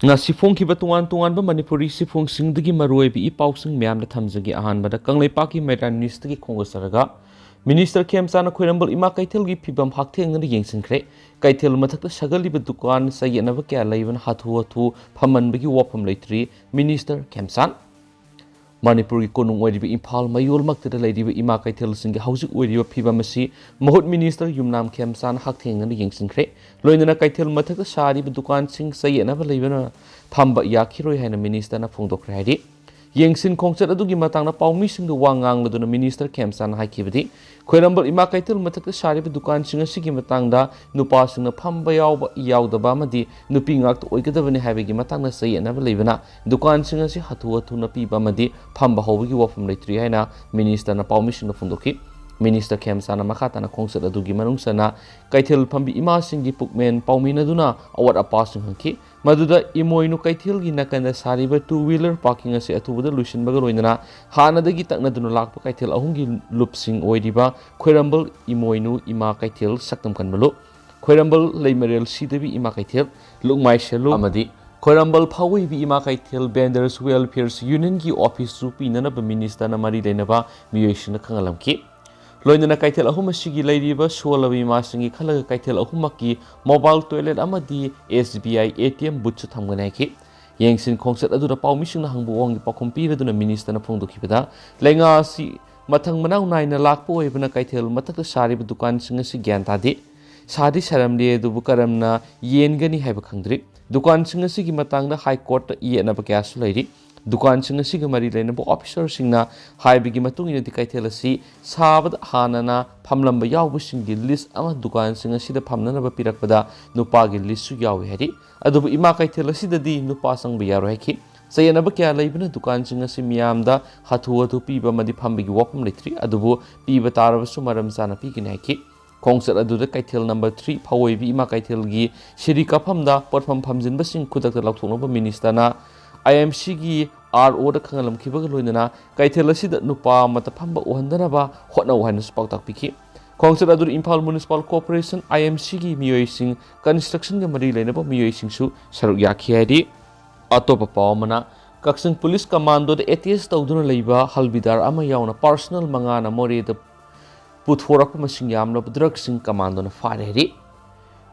ngasi phongkiba tungan ba manipuri sifong singdagi maruibi ipausing miyamda thamjagi ahanbada kangleipaki maidan ministry khongasaraga minister khemsana khoirambal ima kaithelgi phibam hakthengna yengsinkhre kaithel mathakta sagaliba dukan sayenaba kya leiban hathu phamanbagi wafam leitri minister khemsan Manipur ki konung oiriba Imphal mayol maktida leiriba ima kaithel singi hauzik oiriba phibam asi mahut minister yumnam khemsan hakthengna yengsinkhre loinana kaithel mathakta sariba dukan sing sayenaba leibana phamba yakhiroi haina minister na phongdokre haidi yengsin khongchat adugi matangna paumi singdu wangang laduna minister khemsan haikibadi khoirambal ima kaitel mathakta sariba dukan singa sigi matangda nupa singna phamba yawdaba amadi nupi ngakta oigadabani haibagi matangna sayenaba leibana dukan singa si hathu na piba amadi phamba hobagi wafam leitri haina minister na paumi singna phongdokhi Minister Khemsana makhatana khongset adugi manungsana kaithel phambi ima singi pukmen paumina duna awat apa sing hangki maduda imoinu kaithel gi nakanda sariba two wheeler parking ase athubuda luisin baga roinana hana dagi takna duna lakpa kaithel ahungi lupsing oidiba khoirambal imoinu ima kaithel saktam kanbalu khoirambal leimarel sidabi ima kaithel lungmai selu amadi khoirambal phawi bi ima kaithel vendors welfare union gi office su pinana ba minister na mari leinaba miyosina khangalamki loinana kaithel ahum asigi leiriba solabi masingi khalaga kaithel ahumaki mobile toilet amadi SBI ATM booth thamgana ki yengsin khongset aduna paumising na hangbu ongi pakhum piraduna minister na phongdokhibada lenga si mathang manau naina lakpo oibana kaithel mathakta sariba dukan singa si gyan tade sadi saramle dubu karamna yengani haiba khangdri dukan singa si gi matangda high court yena ba kya su leiri dukan singa siga mari leinaba officer singna haibigi matung ina dikaithel asi sabad hanana phamlamba yawbusingi list ama dukan singa sida phamnana ba pirakpada nupa gi list su yawi hari adubu ima kaithel asi dadi nupa sangba yaro haki sayana ba kya leibana dukan singa si miyamda hathu piba madi phambigi wapam leitri adubu piba taraba su maram sana pigini haki khongset aduda kaithel number 3 phawoibi ima kaithel gi shiri kaphamda porpham phamjinba sing khudakta laukthoknaba minister na IMC gi RO da khangalam khibaga loinana kaithel asida nupa mata phamba ohandanaba hotna waina spaktak piki khongset adur Imphal Municipal Corporation IMC gi miyoi sing construction ga mari leinaba miyoi sing su saruk yakhi haidi atopa pawmana Kaksing Police Commando da ATS tawduna leiba halbidar ama yauna personal mangana more da puthorak masing yamna drug sing commando na fare haidi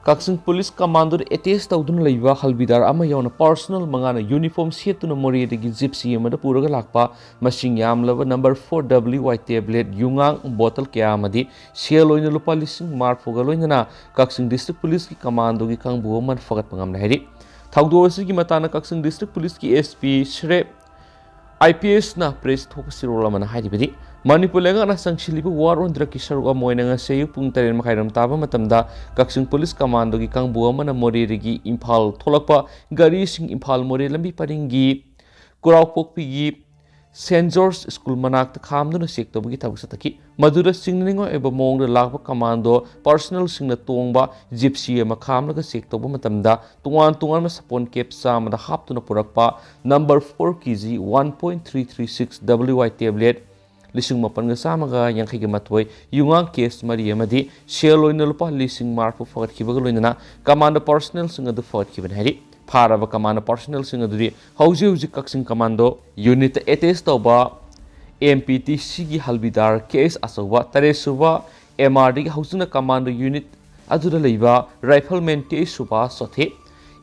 Kaksing Police Commando ATS tawduna leiba halbidar ama yauna personal mangana uniform setuna mori degi gypsy amada puraga lakpa masing yamlaba number 4WY tablet yungang bottle kya amadi sel oina lupa lising marfoga loinana Kaksing District Police ki commando gi kangbu man fagat pangamna heri thawdo asigi matana Kaksing District Police ki SP Shre IPS na press thokasirola mana haidibadi Manipur lenga na sangshilibu war on draki saruga moina nga sayu pung tarin makairam taba matamda Kaksing Police Commando gi kangbu amana mori rigi Imphal tholakpa gari sing Imphal mori lambi paringi Kuraupokpi gi St. George School manak khamduna sektobugi tabuk sataki madura singningo eba mongda lakpa commando personal singna tongba gypsy ama khamlaga sektobu matamda tungan ma sapon kepsa mada haptuna purakpa number 4 kg 1.336 WY tablet lising mapan samaga yang kaya matway yungang case mari amadi shell oina lupa lising marfu fagat kibaga loinana commando personnel singa du fagat kiban hari Paraba commando personnel singa duri hauji Kaksing Commando unit ATS tawba MPTC gi halbidar case asoba taresuba MRD gi hausuna commando unit aduda leiba rifleman te suba sothe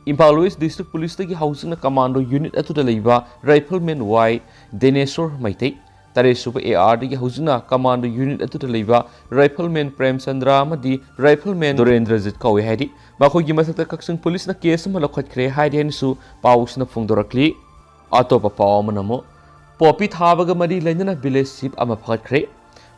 Imphal West District Police gi hausuna commando unit aduda leiba rifleman Y Denesor Maitei Taresuba ARD gi hausuna commando unit aduda leiba rifleman Prem Chandra amadi rifleman Dorendrajit kawe haidi Makogi masakta Kaksing Police na case ma lakhatkre haidi hanisu pausna phongdorakli atopa pawmanamo popi thabaga mari leinana village chief ama phatkre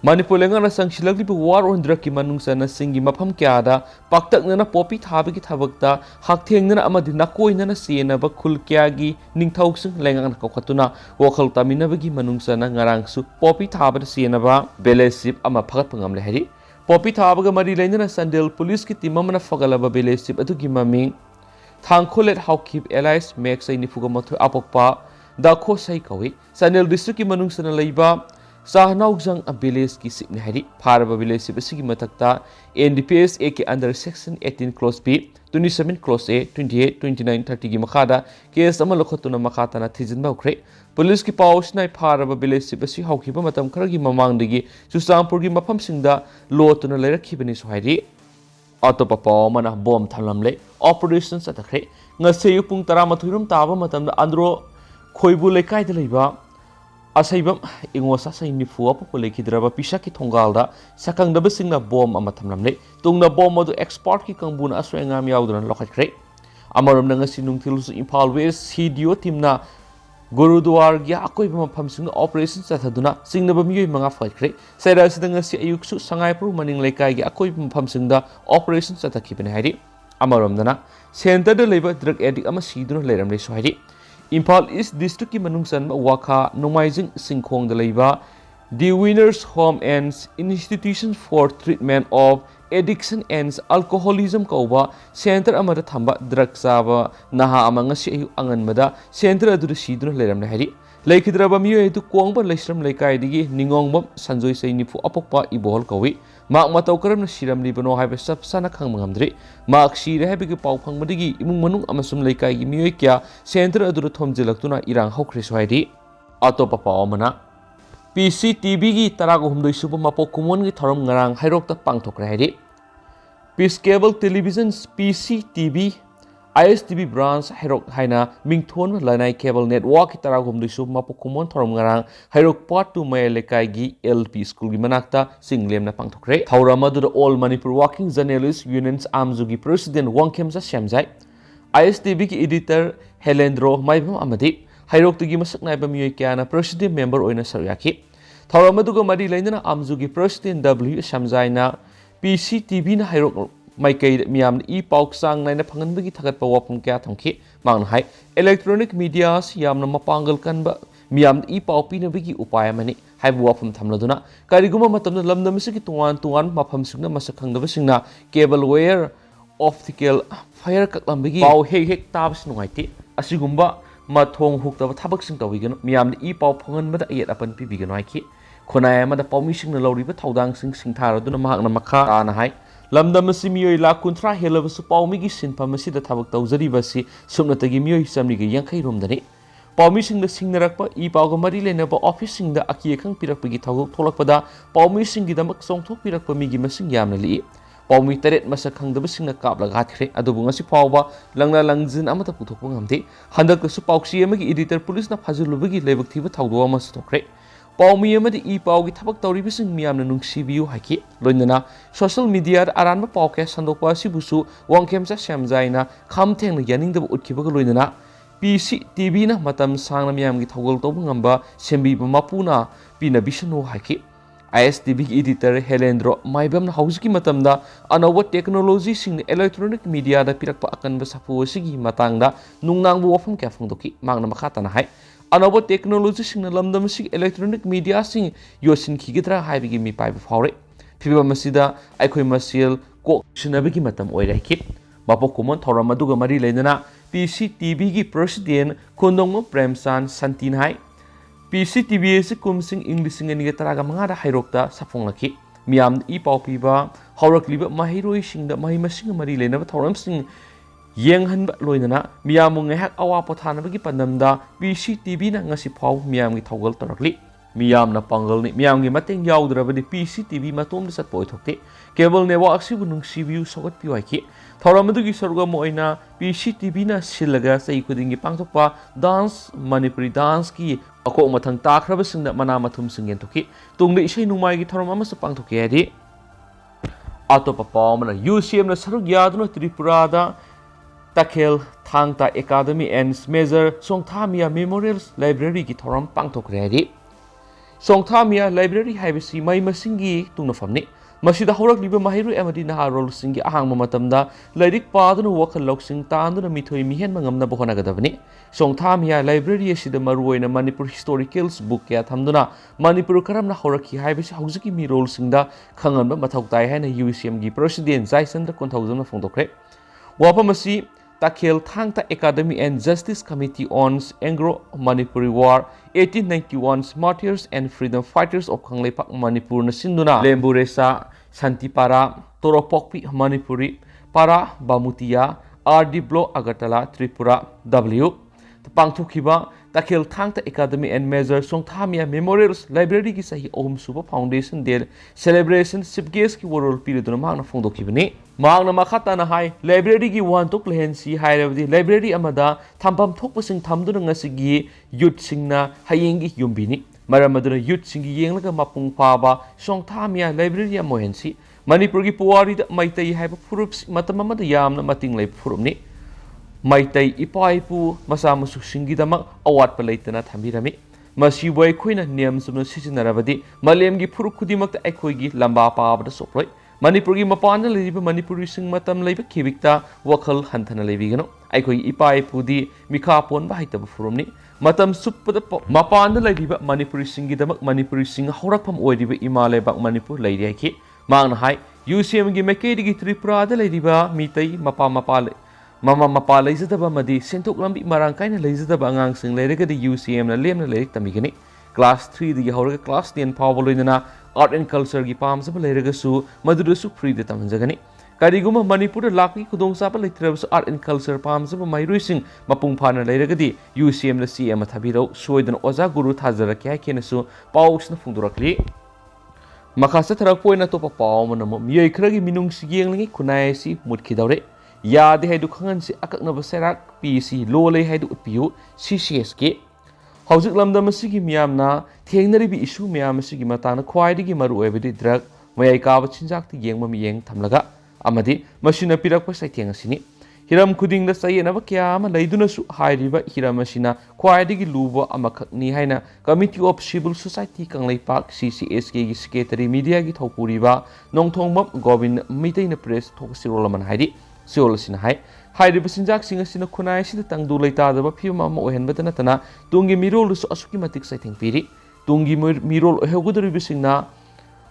Manipur lenga na sangshilagli bu war on draki manungsa na singi mafam kyada paktakna na popi thabagi thabakta hakthengna amadi nakoina na sena ba khul kyagi ningthausing lenga na kokhatuna wokhal tamina bagi manungsa na ngarangsu popi thaba sena ba village chief ama phagat pangam lehari Popi thabaga mari leinana Sandel Police ki timamana fagalaba village chief adugi maming thangkholet hawkip Elias Max ai nifuga mathu apokpa dakho sai kawi Sandel district ki manungsana leiba Sahnaugjang a village ki sipne hari Paraba village chief asigi matakta NDPS AK under section 18 clause B 27 Clause A 28 29 30 gi makhada case ama lokhotuna makhatana thijinba khre police ki pawsnai pharaba village sibasi hawkiba matam kharagi mamangdigi Chusampur gi mafam singda lotuna leirakhibani sohairi atopa paw mana bom thamlamle operation chathakhre ngase pung 13 rum taba matamda andro khoibu lekai da leiba asaibam ingosa sai nifu apu lekhidraba pisa ki thongalda sakangdaba singna bom ama thamlamle tungna bom adu export ki kangbuna aswengam yaudran lokhakhre amarom nanga sinungthil su Imphal West CDO timna Gurudwar gi akoiba mafam singna operation chathaduna singnaba miyoi manga fakhre saira sidanga si ayuksu sangaipur maning lekai gi akoiba mafam singda operation chathakhibani hairi amarom dana center da leiba drug addict ama siduna leiramle so hairi Imphal East District ki manungsan Wakha Nomaijing Singkhong da leiba The Winners Home and Institutions for Treatment of Addiction and Alcoholism kauba center amada thamba drug saba naha amanga si ayu anganmada center adu siduna leiramne hari leikidraba miyo etu kwangba leisram leikai digi ningongbam sanjoi sei nifu apokpa ibol kawi mak matau karamna Siramle bano haiba sapsana khangmangamdri mak sire haibigi pau phangmadigi imung manung amasum leikai gi miyo kya center adu thomji laktuna irang hokre sohaidi atopa pawmana PCTV gi tarago humdoi suba mapok kumon gi thorom ngarang hairok ta pangthokre haidi Peace Cable Television PCTV ISTV branch hairok haina mingthon lanai cable network ki tarago humdoi suba mapok kumon thorom ngarang hairok part 2 mai lekai gi LP school gi manakta singlemna pangthokre thawrama du all Manipur Working Journalists Unions amzugi president Wangkhemsa Shamjai ISTV ki editor Helendro Maibam amadi hairok tugi masak naiba miyoi kyana president member oina saryaki Thawramaduga mari lainana amzugi president W Shamjaina PCTV na hairok maikai miyam e pauk sang naina phanganbagi thagatpa wapum kya thamki mangna hai electronic media yamna mapangal kanba miyam e pau pinabagi upaya mani haibu wapum thamladuna kariguma matamna lamdamsigi tuan mafam singna masakhangdaba singna cable wire optical fire kaklambagi pau hek tabs nuaiti asigumba mathong huktaba thabak sing tawigano miyam e pau phanganbada ayat apan pibigano haiki khonai amada paumi singna lawriba thaudang singtharaduna mahakna makha ana hai lamdam asi miyoi la kunthra helabasu paumi gi sinpham asi da thabak tawjari basi sumnatagi miyoi samni gi yankhai romdani paumi singda singnarakpa e pauga mari lenaba office singda aki khang pirakpagi thawuk tholakpada paumi singi damak songthok pirakpa migi masing yamna li paumi taret masak khangdaba singna kapla gathre adubu ngasi pawba langna langjin amata puthokpa ngamde handak su pauksi amagi editor police na phajulubagi lebak thiba thawdo ama suthokre paumi amadi e paugi thabak tawribising miyamna nungsibiu haki loinana social media aranba pauke sandokpa sibusu Wangkhemsa Shamjaina khamthengna yaningdaba utkibaga loinana PCTV na matam sangna miyamgi thawgol tawba ngamba sembiba mapuna pina bisanu haki ISTV editor Helendro Maibam hauski matamda anawa technology sing electronic media da pirakpa akanba sapu sigi matangda nungnangbu wafam kya phangdoki mangna makhatana hai anawa technology sing lamdam sing electronic media sing yosin khigidra haibigi mi paibu phawre phiba masida aikhoi masil ko sinabigi matam oiraki mapok kumon thoramaduga mari leinana PCTV gi president Kondongmo Premsan Santin hai PCTV se kumsing Englishing ani taraga mangada hairokta safonglaki miyam e pau piba haurakliba mahiroi singda mahimasing mari leinaba thoram sing yenghanba loinana miyam ngehak awa pothanabagi pandamda PCTV na ngasi phau miyam gi thawgal torakli miyam na pangal ni miyam gi mateng yaudrabadi PCTV matom sat poi thokte cable network sibu nungsibiu sogat piwaiki thawramadugi sarga moina PCTV na silaga sai khudingi pangthokpa dance Manipuri dance ki ako mathang takraba singda mana mathum singen thoki tungde isai numai gi thoram ama sa pangthoki adi atopa pawmana UCM na sarug yaduna Tripura da Takhel Thangta Academy and Major Songthamia Memorial Library ki thoram pangthokre adi Songthamia Library haibasi mai masingi tungna famni masida haurakliba mahiroi amadi naharol singi ahangma matamda lairik paduna wakhal loksing tanduna mithoi mihen mangamna bohanagadabani Songthamia Library asida maruoina Manipur historicals book kya thamduna Manipur karamna hauraki haibasi haujiki mi role singda khanganba mathautai haina UCM gi president Jaisandra Konthawjamna phongdokre wapamasi Takhel Thangta Academy and Justice Committee on Anglo-Manipuri War 1891's Martyrs and Freedom Fighters of Kangleipak Manipur na sinduna Lemburesa Santipara Toropokpi Manipuri Para Bamutia RD Block Agartala Tripura W Pangthukiba Takhel Thangta Academy and Measure Songtha Miyam Memorials Library ki sahi Om Suba Foundation Day celebration sip guest ki world period na magna phongdokibani magna makhata na hai library ki wan tok lehen si hairabdi library amada thampam thokpasing thamduna ngasigi youth singna hayengi yumbini maramaduna youth singi yenglaga mapung phaba Songtha Miyam library amohensi Manipur ki puwari da maitai haiba furups matamamada yamna mating lai furupni Maitai Ipaipu Masamasu Singidamak Awat Palaitana Tambirami Masi Boy Queen and Niam Sum Sisinarabadi Malemgi Purukudimak the Equigi Lamba Pa the Soploi Manipuri Mapana Liba Manipuri Sing Matam Labor Kivicta Wakal Hantana Levigano Equi Ipaipu di Mikapon Bahita Furumni Matam Super the Mapana Ladiba Manipuri Singidamak Manipuri Sing Horakam Oediba Imale Bak Manipur Lady Aki Mang Hai UCM Gimekedi Tripura the Ladiba Mitai Mapamapale Mama Mapa Lazadaba Madi, Sentok Lambi Marankaina Lazadaba Angang Sing Lerega the UCM na Lem Lerik Tamigani, Class 3 the Yahoga Class 10 Pavoloina, Art and Culture Gipams of Leragasu, Madurusu Pre the Tamzagani. Kariguma Manipur Laki Kudong Sapa Litravs Art and Culture Palms of my racing, Mapung Pana Leragadi, UCM the CM Tabiro, Sweden Oza Guru Tazara Kakenesu, Paus Fundurakli. Makasa Tarapoina Topa Palmanamo, Yakragi Minung Sigiangi, Kunaisi, Mudkidore. Ya de haidu khangan si akak na baserak PC lole haidu utpiu CCS ke hauzik lamda masigi miyam na thengnari bi issue miyam masigi matana khwaidigi maru oibadi drug mayai ka ba chinjak ti yengma miyeng thamlaga amadi machine pirak pa saitheng asini hiram khuding da sayena ba kya ma leiduna su hairiba hiram asina khwaidigi luba amakak ni haina Committee of Civil Society kanglai pak CCS ke gi secretary media gi thopuriba nongthongbam Govind mitai na press thokasirolaman haidi Seoul Sinahai, Hide Basinjak singers in a Kunai, the Tangdu Lata, the Pima Mohen Batanatana, Tungi Mirol is Asukimatic sighting piri, Tungi Mirol Hogudri Bisina,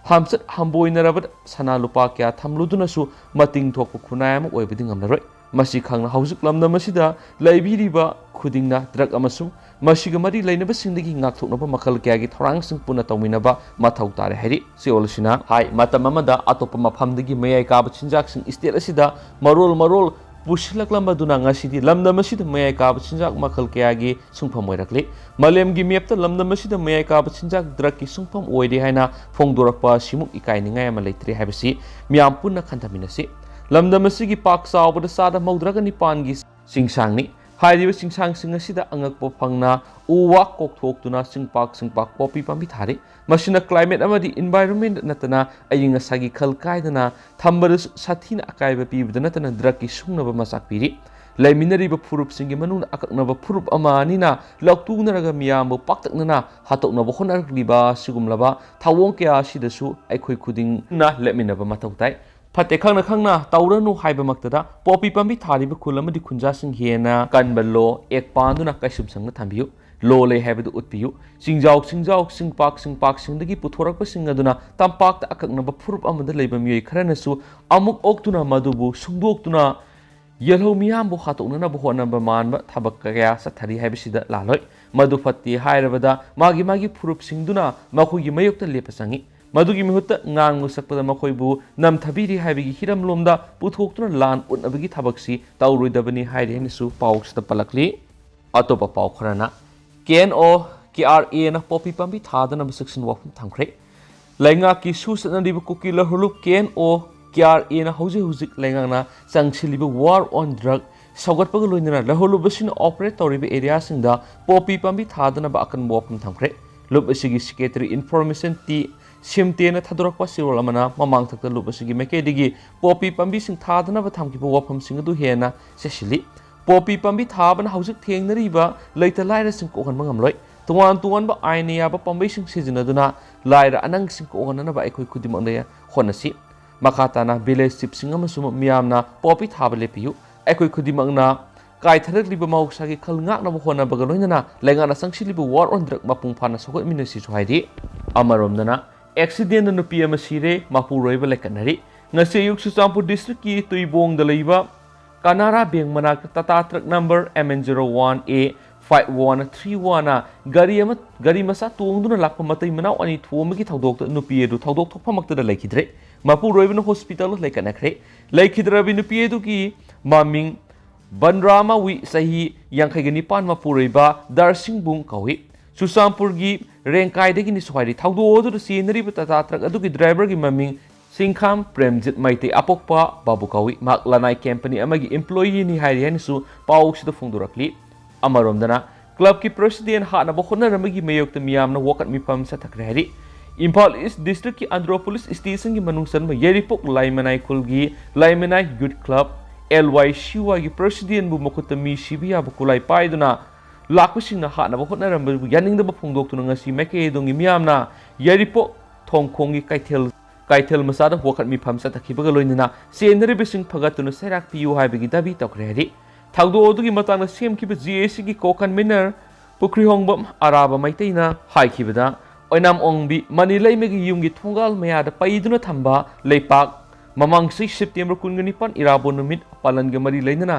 Hamset Hambo in a rabbit, Sana Lupakia, Tamludunasu, Mating Toku Kunayam, or everything on the right. Masikang House Lamda Masida, Laibiriba, Kudingna, Drag Amasu, Mashigamadi, Lainaba Sindiki Naktonova Makal Gagit, Ranks and Punataminaba, Matautare Hedi, Seolsina, Hai, Matamamada, Atopama Pamdigi, May Kabachin Jackson, Istelacida, Marol, Bushilak Lambadunanga City, Lamda Masida, May Kabachinjak, Makal Gagi, Sumpam Wedakli, Malem Gimiapta, Lamda Masida, May Kabachinjak, Draki, Sumpam Wedihana, Fongdorapa, Shimuk Ikaininga, Malatri Habisi, Miampuna Cantaminasi. Lamda masigi pak saw pada sada maudraga ni pangi singsangni hairiba singsang singasida angakpo phangna uwa kokthok tuna singpak popi pambi thari masina climate amadi environment natana ayinga sagi khalkaidana thambarus sathina akaiba pibda natana draki sungnaba masak piri laiminariba phurup singi manuna akaknaba phurup amanina laktugnaga miyambo paktaknana hatoknaba honarliba sigumlaba thawong kya sidasu aikhoi khuding na leminaba matautai Pate khangna tauranu haiba maktada popi pambi thariba kulamadi khunjasing hena kanbalo ekpanduna kaisum sangna thambiu lole haibadu utpiu singjau singpak singdagi puthorakpa singaduna tampakta akaknaba phurup amada leiba miyoi kharanasu amuk oktuna madubu sungdoktuna yelho miyambo hatoknana bo honamba manba thabak kaya sathari haibasida laloi madu fatti hairabada magi phurup singduna makhugi mayokta lepasangi Madugi Mihutta Ngang Musakpada Makoibu, Nam Tabiri Havigi Hiram Lomda, Puthokuna Lan Unabigi Tabaksi, Tauri Dabani Haidenesu, Pauks the Palakli, Atopa Paukrana, KNO, KRA na Poppy Pambi Tada number 6 Wafum Tankre, Langa Kisus and Dibu Kukila Hulu, KNO, KRA na Hose Huzik Langana, Sang Silibu War on Drug, Sagat Pagulina, the Holubasin operatory areas in the Poppy Pambi Tada number Akan Wafum Tankre, Lubasigi Secretary Information T. Simtena Thadorakpa Sirolamana, Mamang Taka Lupasigi Mekedigi, Poppy Pambi Sing Tadana Vatamki Wapam Singadu Hena, Cecily, Poppy Pambi Taban House Tang the Riva, later Lyra Sing Kohan Mangamloy, to one but Ainea Pambasing Season Aduna, Lyra Anang Sing Kohan by Equidimondea, Honasi, Makatana, Bile Sip Singamasum Miamna, Poppy Tabalepiu, Equidimagna, Kai Tadliba Mausaki Kalngana Hona Bagalona, Langana Sangsilibu War on Drug Mapung Pana Soko Ministry to Heidi, Amaromdana. Accident no PM Sire, Mapuroiva Lekanari, Nasi Yuxampu District Key to Ibong the Leva, Kanara being Manak Tata truck number MN01A 5131 Garimasa Tunguna Lapamata Manao and it won't make it out Nupi to Todok Pamak to the Lake Dre, ꯃꯄꯨꯔꯣꯏꯕꯅ hospital ꯂꯩꯈꯠꯅꯈ꯭ꯔꯦ ꯂꯩꯈꯤꯗ꯭ꯔꯕꯤ ꯅꯨꯄꯤ ꯑꯗꯨꯒꯤ ꯃꯃꯤꯡ ꯕꯟꯔꯥꯃꯥꯋꯤ ꯆꯍꯤ 59 ꯃꯄꯨꯔꯣꯏꯕ ꯗꯔꯁꯤꯡꯕꯨꯡ ꯀꯧꯏ ꯆꯨꯔꯆꯥꯟꯄꯨꯔꯒꯤ ꯔꯦꯡꯀꯥꯏꯗꯒꯤꯅꯤ ꯁ꯭ꯋꯥꯏꯗꯤ ꯊꯧꯗꯣꯛ ꯑꯗꯨꯗ ꯆꯦꯟꯅꯔꯤꯕ ꯇꯥꯇꯥ ꯇ꯭ꯔꯛ ꯑꯗꯨꯒꯤ ꯗ꯭ꯔꯥꯏꯚꯔꯒꯤ ꯃꯃꯤꯡ ꯁꯤꯡꯈꯥꯝ ꯄ꯭ꯔꯦꯝꯖꯤꯠ ꯃꯩꯇꯩ ꯑꯄꯣꯛꯄ ꯕꯥꯕꯨ ꯀꯧꯏ ꯃꯍꯥꯛ ꯂꯅꯥꯏ ꯀꯦꯝꯄꯅꯤ ꯑꯃꯒꯤ ꯏꯝꯄ꯭ꯂꯣꯌꯤꯅꯤ ꯍꯥꯏꯔꯤ ꯍꯥꯏꯅꯁꯨ ꯄꯥꯎꯁꯤꯗ ꯐꯣꯡꯗꯣꯔꯛꯂꯤ ꯑꯃꯔꯣꯝꯗꯅ ꯀ꯭ꯂꯕꯀꯤ ꯄ꯭ꯔꯦꯁꯤꯗꯦꯟ ꯍꯥꯠꯅꯕ ꯍꯣꯠꯅꯔꯝꯕꯒꯤ ꯃꯥꯌꯣꯛꯇ ꯃꯤꯌꯥꯝꯅ ꯋꯥꯀꯠ ꯃꯤꯐꯝ ꯆꯠꯊꯈ꯭ꯔꯦ ꯍꯥꯏꯔꯤ ꯏꯝꯐꯥꯜ ꯏꯁ ꯗꯤꯁꯇ꯭ꯔꯤꯛꯀꯤ ꯑꯟꯗ꯭ꯔꯣꯄꯣꯂꯤꯁ ꯁ꯭ꯇꯦꯁꯟꯒꯤ ꯃꯅꯨꯡ ꯆꯟꯕ ꯌꯥꯏꯔꯤꯄꯣꯛ ꯂꯥꯏꯃꯅꯥꯏ ꯈꯨꯜꯒꯤ ꯂꯥꯏꯃꯅꯥꯏ ꯌꯨꯠ ꯀ꯭ꯂꯕ LYCYꯒꯤ ꯄ꯭ꯔꯦꯁꯤꯗꯦꯟꯕꯨ ꯃꯈꯨꯠꯇ ꯃꯤ ꯁꯤꯕ ꯌꯥꯕ ꯈꯨꯠꯂꯥꯏ ꯄꯥꯏꯗꯨꯅ ꯂꯥꯛꯄꯁꯤꯡꯅ ꯍꯥꯠꯅꯕ ꯍꯣꯠꯅꯔꯝꯕꯕꯨ ꯌꯥꯅꯤꯡꯗꯕ ꯐꯣꯡꯗꯣꯛꯇꯨꯅ ꯉꯁꯤ ꯃꯥꯏꯀꯩꯗꯣꯡꯒꯤ ꯃꯤꯌꯥꯝꯅ ꯌꯥꯏꯔꯤꯄꯣꯛ ꯊꯣꯡꯈꯣꯡꯒꯤ ꯀꯩꯊꯦꯜ ꯃꯆꯥꯗ ꯋꯥꯀꯠ ꯃꯤꯐꯝ ꯆꯠꯊꯈꯤꯕꯒ ꯂꯣꯏꯅꯅ ꯆꯦꯟꯅꯔꯤꯕꯁꯤꯡ ꯐꯒꯠꯇꯨꯅ ꯁꯩꯔꯥꯛ ꯄꯤꯌꯨ ꯍꯥꯏꯕꯒꯤ ꯗꯥꯕꯤ ꯇꯧꯈ꯭ꯔꯦ ꯍꯥꯏꯔꯤ ꯊꯧꯗꯣꯛ ꯑꯗꯨꯒꯤ ꯃꯇꯥꯡꯗ ꯁꯦꯝꯈꯤꯕ GACꯒꯤ ꯀꯣ-ꯀꯟꯚꯦꯅꯔ ꯄꯨꯈ꯭ꯔꯤꯍꯣꯡꯕꯝ ꯑꯔꯥꯕ ꯃꯩꯇꯩꯅ ꯍꯥꯏꯈꯤꯕꯗ ꯑꯣꯏꯅꯥꯝ ꯑꯣꯡꯕꯤ ꯃꯅꯤꯂꯩꯃꯒꯤ ꯌꯨꯝꯒꯤ ꯊꯣꯡꯒꯥꯜ ꯃꯌꯥꯗ ꯄꯩꯗꯨꯅ ꯊꯝꯕ ꯂꯩꯄꯥꯛ ꯃꯃꯥꯡ ꯆꯍꯤ ꯁꯦꯞꯇꯦꯝꯕꯔ 19 ꯏꯔꯥꯕꯣꯟ ꯅꯨꯃꯤꯠ ꯄꯥꯂꯟꯒ ꯃꯔꯤ ꯂꯩꯅꯅ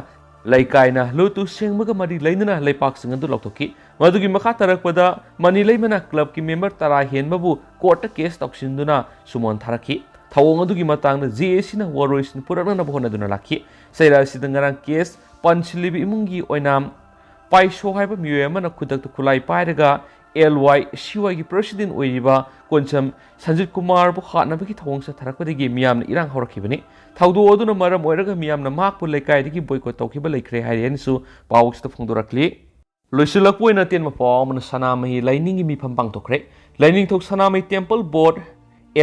ꯂꯩꯀꯥꯏꯅ ꯂꯨꯇꯨ ꯁꯦꯡꯕꯒ ꯃꯔꯤ ꯂꯩꯅꯅ ꯂꯩꯄꯥꯛꯁꯤꯡ ꯑꯗꯨ ꯂꯧꯊꯣꯛꯈꯤ ꯃꯗꯨꯒꯤ ꯃꯈꯥ ꯇꯥꯔꯛꯄꯗ ꯃꯅꯤꯂꯩꯃꯅ ꯀ꯭ꯂꯕꯀꯤ ꯃꯦꯝꯕꯔ 10 ꯍꯦꯟꯕꯕꯨ ꯀꯣꯔꯠꯇ ꯀꯦꯁ ꯇꯧꯁꯤꯟꯗꯨꯅ ꯁꯨꯃꯣꯟ ꯊꯥꯔꯛꯈꯤ ꯊꯧꯑꯣꯡ ꯑꯗꯨꯒꯤ ꯃꯇꯥꯡꯗ GACꯅ ꯋꯥꯔꯣꯏꯁꯤꯟ ꯄꯨꯔꯛꯅꯅꯕ ꯍꯣꯠꯅꯗꯨꯅ ꯂꯥꯛꯈꯤ ꯆꯩꯔꯥ ꯑꯁꯤꯗ ꯉꯔꯥꯡ ꯀꯦꯁ ꯄꯟꯁꯤꯜꯂꯤꯕ ꯏꯃꯨꯡꯒꯤ ꯑꯣꯏꯅꯥꯝ ꯄꯥꯏꯁꯣ ꯍꯥꯏꯕ ꯃꯤꯑꯣꯏ ꯑꯃꯅ ꯈꯨꯗꯛꯇ ꯈꯨꯠꯂꯥꯏ ꯄꯥꯏꯔꯒ LYCYꯒꯤ ꯄ꯭ꯔꯦꯁꯤꯗꯦꯟ ꯑꯣꯏꯔꯤꯕ ꯀꯣꯟꯆꯝ ꯁꯟꯖꯤꯠ ꯀꯨꯃꯥꯔꯕꯨ ꯍꯥꯠꯅꯕꯒꯤ ꯊꯧꯑꯣꯡ ꯆꯠꯊꯔꯛꯄꯗꯒꯤ ꯃꯤꯌꯥꯝꯅ ꯏꯔꯥꯡ ꯍꯧꯔꯛꯈꯤꯕꯅꯤ ꯊꯧꯗꯣꯛ ꯑꯗꯨꯅ ꯃꯔꯝ ꯑꯣꯏꯔꯒ ꯃꯤꯌꯥꯝꯅ ꯃꯍꯥꯛꯄꯨ ꯂꯩꯀꯥꯏꯗꯒꯤ ꯕꯣꯏꯀꯣꯠ ꯇꯧꯈꯤꯕ ꯂꯩꯈ꯭ꯔꯦ ꯍꯥꯏꯅꯁꯨ ꯄꯥꯎꯁꯤꯗ ꯐꯣꯡꯗꯣꯔꯛꯂꯤ ꯂꯣꯏꯁꯤꯜꯂꯛꯄ ꯑꯣꯏꯅ ꯑꯇꯦꯟꯕ ꯄꯥꯎ ꯑꯃꯅ ꯁꯅꯥꯃꯍꯤ ꯂꯥꯏꯅꯤꯡꯒꯤ ꯃꯤꯐꯝ ꯄꯥꯡꯊꯣꯛꯈ꯭ꯔꯦ ꯂꯥꯏꯅꯤꯡꯊꯧ ꯁꯅꯥꯃꯍꯤ ꯇꯦꯝꯄꯜ ꯕꯣꯔꯗ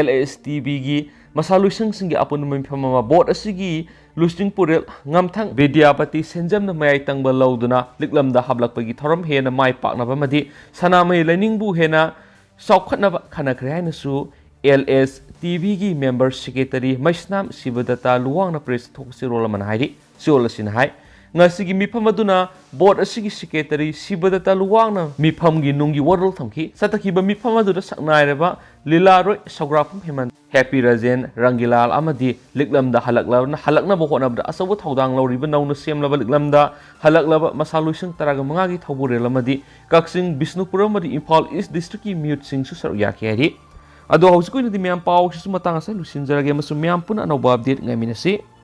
LSTBꯒꯤ ꯃꯁꯥ ꯂꯣꯏꯁꯪꯁꯤꯡꯒꯤ ꯑꯄꯨꯟꯕ ꯃꯤꯐꯝ ꯑꯃ ꯕꯣꯔꯗ ꯑꯁꯤꯒꯤ ꯂꯨꯆꯤꯡ ꯄꯨꯔꯦꯜ ꯉꯝꯊꯪ ꯕꯤꯗ꯭ꯌꯥꯄꯇꯤ ꯁꯦꯟꯖꯝꯅ ꯃꯌꯥꯏ ꯇꯪꯕ ꯂꯧꯗꯨꯅ ꯂꯤꯛꯂꯝꯗ ꯍꯥꯞꯂꯛꯄꯒꯤ ꯊꯧꯔꯝ ꯍꯦꯟꯅ ꯃꯥꯏ ꯄꯥꯛꯅꯕ ꯑꯃꯗꯤ ꯁꯅꯥꯃꯍꯤ ꯂꯥꯏꯅꯤꯡꯕꯨ ꯍꯦꯟꯅ ꯆꯥꯎꯈꯠꯅꯕ ꯈꯟꯅꯈ꯭ꯔꯦ ꯍꯥꯏꯅꯁꯨ LSTBꯒꯤ ꯃꯦꯝꯕꯔ ꯁꯦꯀ꯭ꯔꯦꯇꯔꯤ ꯃꯩꯁꯅꯥꯝ ꯁꯤꯕꯗꯠꯇ ꯂꯨꯋꯥꯡꯅ ꯄ꯭ꯔꯦꯁ ꯊꯣꯛꯄ ꯆꯦꯔꯣꯜ ꯑꯃꯅ ꯍꯥꯏꯔꯤ ꯆꯦꯔꯣꯜ ꯑꯁꯤꯅ ꯍꯥꯏ ꯉꯁꯤꯒꯤ ꯃꯤꯐꯝ ꯑꯗꯨꯅ ꯕꯣꯔꯗ ꯑꯁꯤꯒꯤ ꯁꯦꯀ꯭ꯔꯦꯇꯔꯤ ꯁꯤꯕꯗꯠꯇ ꯂꯨꯋꯥꯡꯅ ꯃꯤꯐꯝꯒꯤ ꯅꯨꯡꯒꯤ ꯋꯥꯔꯣꯜ ꯊꯝꯈꯤ ꯆꯠꯊꯈꯤꯕ ꯃꯤꯐꯝ ꯑꯗꯨꯗ ꯁꯛꯅꯥꯏꯔꯕ ꯂꯤꯂꯥꯔꯣꯏ ꯁꯧꯒ꯭ꯔꯥꯛꯐꯝ ꯍꯦꯃꯟ ꯍꯦꯄꯤ ꯔꯥꯖꯦꯟ ꯔꯪꯒꯤꯂꯥꯜ ꯑꯃꯗꯤ ꯂꯤꯛꯂꯝꯗ ꯍꯜꯂꯛꯅꯕ ꯍꯣꯠꯅꯕꯗ ꯑꯆꯧꯕ ꯊꯧꯗꯥꯡ ꯂꯧꯔꯤꯕ ꯅꯧꯅ ꯁꯦꯝꯂꯕ ꯂꯤꯛꯂꯝꯗ ꯍꯜꯂꯛꯂꯕ ꯃꯁꯥ ꯂꯣꯏꯁꯪ 15ꯒꯤ ꯊꯧꯕꯨꯔꯦꯜ ꯑꯃꯗꯤ ꯀꯛꯆꯤꯡ ꯕꯤꯁꯅꯨꯄꯨꯔ ꯑꯃꯗꯤ ꯏꯝꯐꯥꯜ ꯏꯁ ꯗꯤꯁꯇ꯭ꯔꯤꯛꯀꯤ ꯃꯤꯍꯨꯠꯁꯤꯡꯁꯨ ꯁꯔꯨꯛ ꯌꯥꯈꯤ ꯍꯥꯏꯔꯤ ꯑꯗꯣ ꯍꯧꯖꯤꯛ ꯑꯣꯏꯅꯗꯤ ꯃꯌꯥꯝ ꯄꯥꯎꯁꯤꯁꯨ ꯃꯇꯥꯡ ꯑꯁꯤꯗ ꯂꯣꯏꯁꯤꯟꯖꯔꯒꯦ ꯑꯃꯁꯨꯡ ꯃꯌꯥꯝ ꯄꯨꯟꯅ ꯑꯅꯧꯕ ꯑꯞꯗꯦꯠ ꯉꯥꯏꯃꯤꯟꯅꯁꯤ